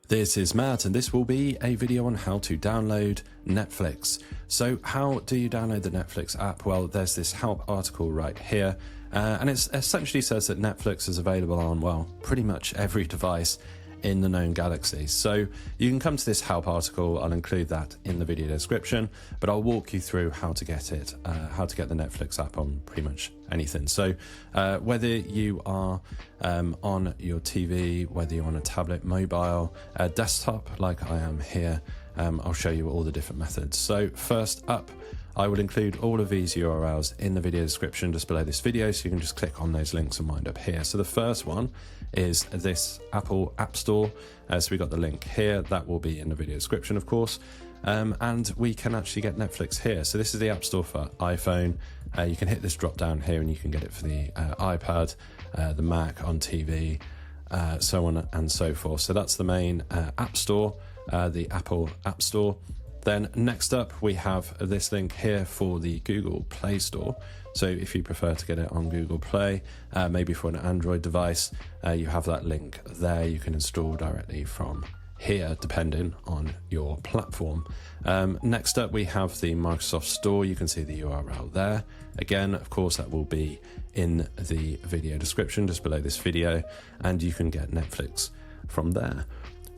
This is Matt, and this will be a video on how to download Netflix. So how do you download the Netflix app? Well, there's this help article right here, and it essentially says that Netflix is available on, well, pretty much every device in the known galaxy. So you can come to this help article. I'll include that in the video description, but I'll walk you through how to get it, how to get the Netflix app on pretty much anything. So whether you are on your TV, whether you're on a tablet, mobile, desktop, like I am here, I'll show you all the different methods. So first up, I will include all of these URLs in the video description just below this video, so you can just click on those links and wind up here. So the first one is this Apple App Store. So we got the link here, that will be in the video description, of course. And we can actually get Netflix here. So this is the App Store for iPhone. You can hit this drop down here and you can get it for the iPad, the Mac, on TV, so on and so forth. So that's the main App Store, the Apple App Store. Then next up, we have this link here for the Google Play Store. So if you prefer to get it on Google Play, maybe for an Android device, you have that link there. You can install directly from here, depending on your platform. Next up, we have the Microsoft Store. You can see the URL there. Again, of course, that will be in the video description just below this video, and you can get Netflix from there.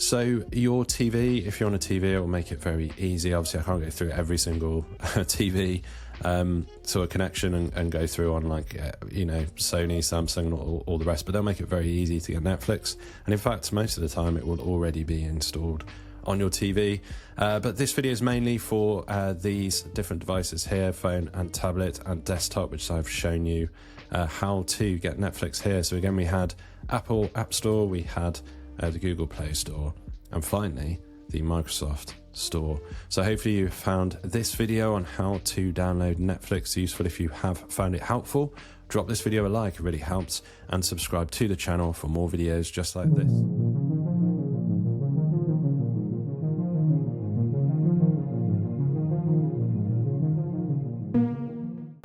So your TV, if you're on a TV, it will make it very easy. Obviously, I can't go through every single TV sort of connection and go through on, like, Sony, Samsung, and all the rest, but they'll make it very easy to get Netflix. And in fact, most of the time it will already be installed on your TV. But this video is mainly for these different devices here, phone and tablet and desktop, which I've shown you how to get Netflix here. So again, we had Apple App Store, we had the Google Play Store, and finally the Microsoft Store. So hopefully you found this video on how to download Netflix useful. If you have found it helpful, drop this video a like, it really helps, and subscribe to the channel for more videos just like this.